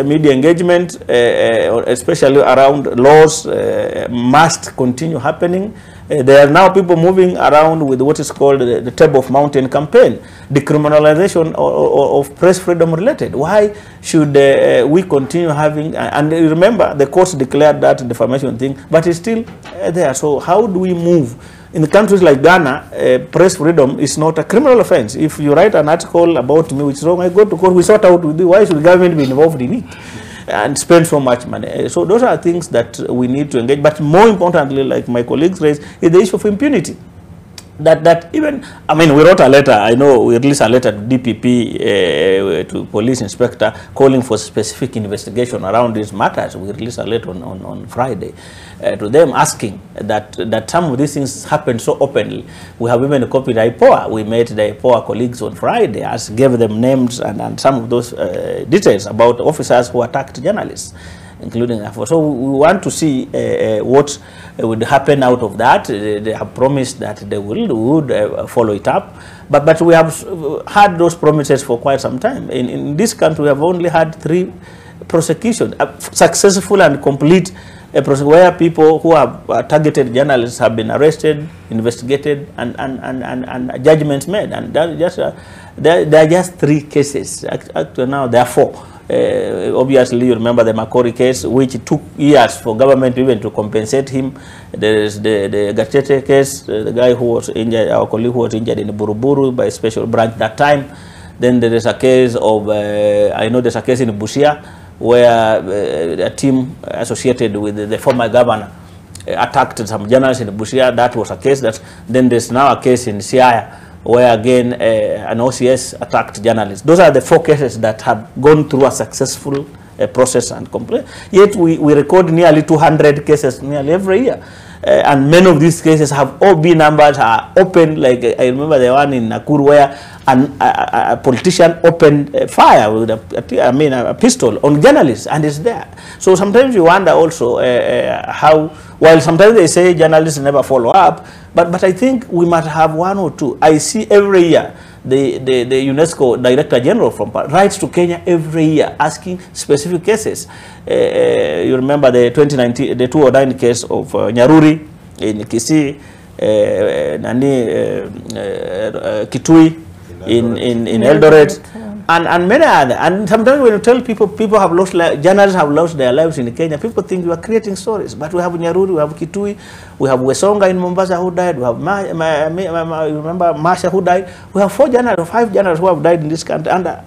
media engagement, especially around laws, must continue happening. There are now people moving around with what is called the Table of Mountain campaign, decriminalization of press freedom related. Why should we continue having, and remember the courts declared that defamation thing, but it's still there. So how do we move? In countries like Ghana, press freedom is not a criminal offense. If you write an article about me which is wrong, I go to court, we sort out with you. Why should the government be involved in it and spend so much money? So those are things that we need to engage. But more importantly, like my colleagues raised, is the issue of impunity. That even, I mean, we wrote a letter, I know we released a letter to DPP, to police inspector, calling for specific investigation around these matters. We released a letter on Friday to them asking that some of these things happen so openly. We have even copied IPOA. We met the IPOA colleagues on Friday, gave them names and some of those details about officers who attacked journalists, including that. So we want to see what would happen out of that. They have promised that they would follow it up, but we have had those promises for quite some time. In this country, we have only had 3 prosecutions, successful and complete, where people who have targeted journalists have been arrested, investigated, and judgments made. And there are just 3 cases. Actually, now there are 4. Obviously, you remember the Makori case, which took years for government even to compensate him. There is the Gatete case, the guy who was injured, our colleague who was injured in Buruburu by a special branch that time. Then there is a case of, I know there's a case in Busia where a team associated with the former governor attacked some journalists in Busia. That was a case that, then there's now a case in Siaya, where again an OCS attacked journalists. Those are the 4 cases that have gone through a successful process and complaint. Yet we record nearly 200 cases nearly every year. And many of these cases have OB numbers, are open. Like I remember the one in Nakuru where a politician opened fire with a pistol on journalists, and it's there. So sometimes you wonder also how, while sometimes they say journalists never follow up, but I think we must have 1 or 2. I see every year the UNESCO Director General from writes to Kenya every year asking specific cases. You remember the 2009 case of Nyaruri in Kisii, Kitui in Eldoret, and many other. And sometimes when you tell people have lost, journalists have lost their lives in Kenya, people think you are creating stories. But we have Nyaruri, we have Kitui, we have Wesonga in Mombasa who died, we have you remember Masha who died. We have 4 journalists, 5 journalists who have died in this country under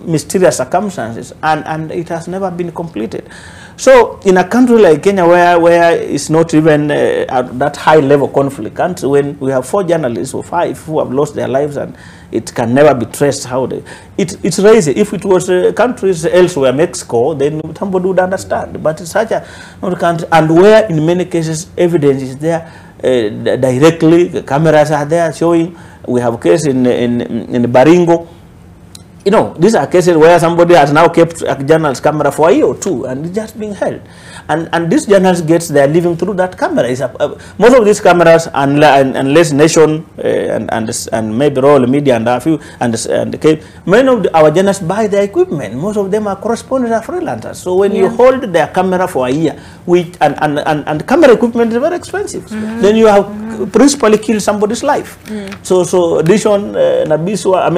mysterious circumstances, and it has never been completed. So in a country like Kenya where it's not even at that high level conflict, and when we have 4 journalists or 5 who have lost their lives and it can never be traced how they, it's crazy. If it was countries elsewhere, Mexico, then somebody would understand. But it's such a country, and where in many cases evidence is there directly, the cameras are there showing. We have a case in Baringo. You know, these are cases where somebody has now kept a journalist's camera for a year or 2 and it's just being held. And this journalist gets their living through that camera. Most of these cameras, unless Nation and maybe Royal Media and a few, many of our journalists buy their equipment. Most of them are correspondents or freelancers. So when you hold their camera for a year, and camera equipment is very expensive, then you have principally killed somebody's life. So Dixon Nabiswa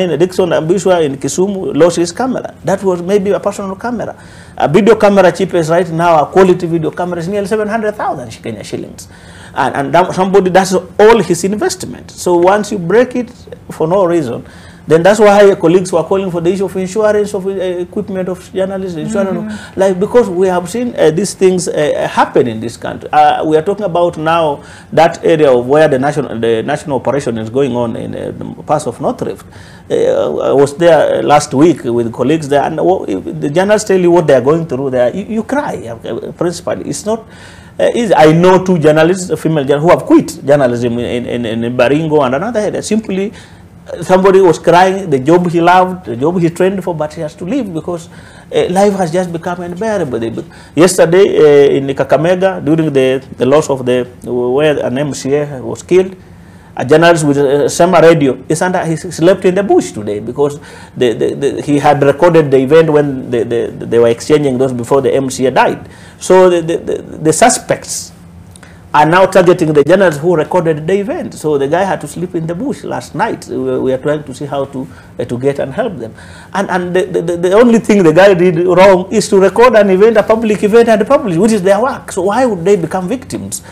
in Kisumu lost his camera. That was maybe a personal camera. A video camera cheapest right now, a quality video camera is nearly 700,000 Kenya shillings. And somebody, that's all his investment. So once you break it for no reason, then that's why colleagues were calling for the issue of insurance of equipment of journalists, insurance, like, because we have seen these things happen in this country. We are talking about now that area of where the national operation is going on in the parts of North Rift. I was there last week with colleagues there, and the journalists tell you what they are going through there. You cry, principally. It's not easy. I know 2 journalists, female journalists, who have quit journalism in Baringo and another area. Simply, somebody was crying, the job he loved, the job he trained for, but he has to leave because life has just become unbearable. Yesterday in Kakamega, during the loss of where an MCA was killed, A journalist with Sema Radio he slept in the bush today because he had recorded the event when they were exchanging those before the MC died. So the suspects are now targeting the journalists who recorded the event. So the guy had to sleep in the bush last night. We are trying to see how to get and help them. And the only thing the guy did wrong is to record an event, a public event, and publish, which is their work. So why would they become victims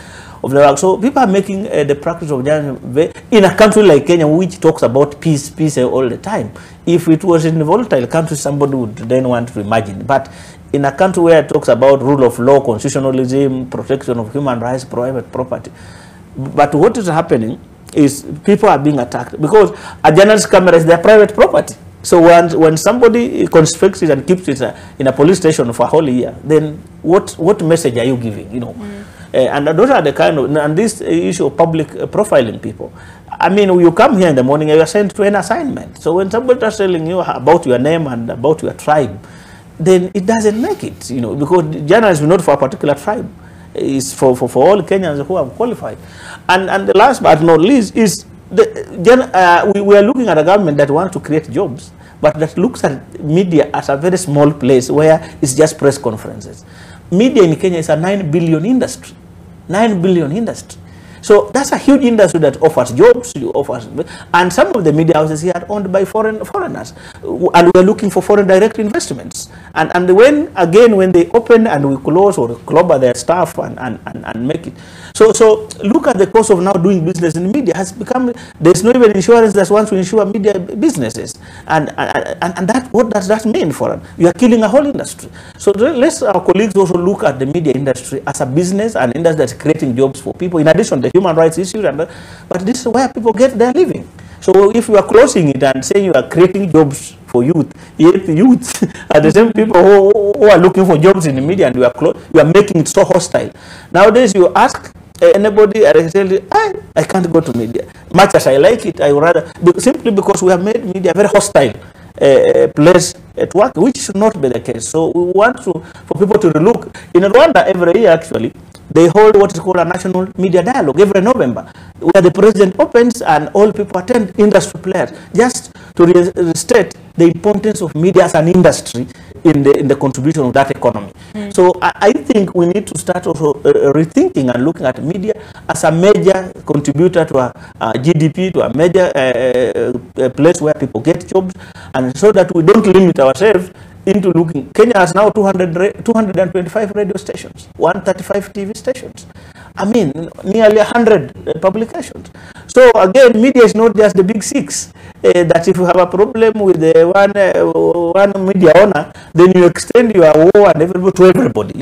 of the work? So people are making the practice of journalism in a country like Kenya, which talks about peace all the time. If it was in a volatile country, somebody would then want to imagine. But in a country where it talks about rule of law, constitutionalism, protection of human rights, private property. But what is happening is people are being attacked because a journalist's camera is their private property. So when somebody confiscates it and keeps it in a police station for a whole year, then what message are you giving? You know, and those are the kind of, and this issue of public profiling people. I mean, you come here in the morning and you are sent to an assignment. So when somebody is telling you about your name and about your tribe, then it doesn't make it, you know, because journalism is not for a particular tribe. It's for all Kenyans who have qualified. And the last but not least is we are looking at a government that wants to create jobs, but that looks at media as a very small place where it's just press conferences. Media in Kenya is a 9 billion industry. 9 billion industry. So that's a huge industry that offers jobs, and some of the media houses here are owned by foreigners, and we are looking for foreign direct investments. And when they open and we close or club their staff and make it. So look at the cost of now doing business in media has become, there's not even insurance that wants to insure media businesses. And that, what does that mean for them? You are killing a whole industry. So let's our colleagues also look at the media industry as a business, an industry that's creating jobs for people, in addition to human rights issues, but this is where people get their living. So if you are closing it and saying you are creating jobs for youth, yet youth are the same people who are looking for jobs in the media, and you are making it so hostile. Nowadays you ask anybody, I tell you, I can't go to media. Much as I like it, I would rather, simply because we have made media very hostile place at work, which should not be the case. So we want for people to look. In Rwanda, every year actually, they hold what is called a national media dialogue every November, where the president opens and all people attend, industry players, just to restate the importance of media as an industry in the contribution of that economy. So I think we need to start also rethinking and looking at media as a major contributor to a GDP, to a major place where people get jobs, and so that we don't limit ourselves into looking. Kenya has now 225 radio stations, 135 TV stations. I mean, nearly 100 publications. So again, media is not just the big six. That if you have a problem with one media owner, then you extend your war and everybody to everybody.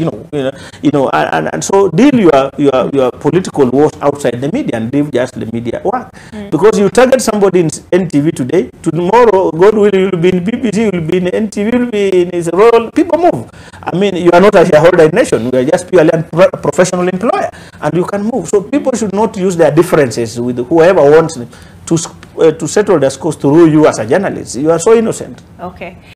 And so deal your political wars outside the media and leave just the media work. Because you target somebody in NTV today, tomorrow, God will, you will be in BBC, you will be in NTV, you will be in his role. People move. I mean, you are not a shareholder in nation. You are just purely a professional employer, and you can move. So people should not use their differences with whoever wants to settle their scores through you as a journalist. You are so innocent. Okay.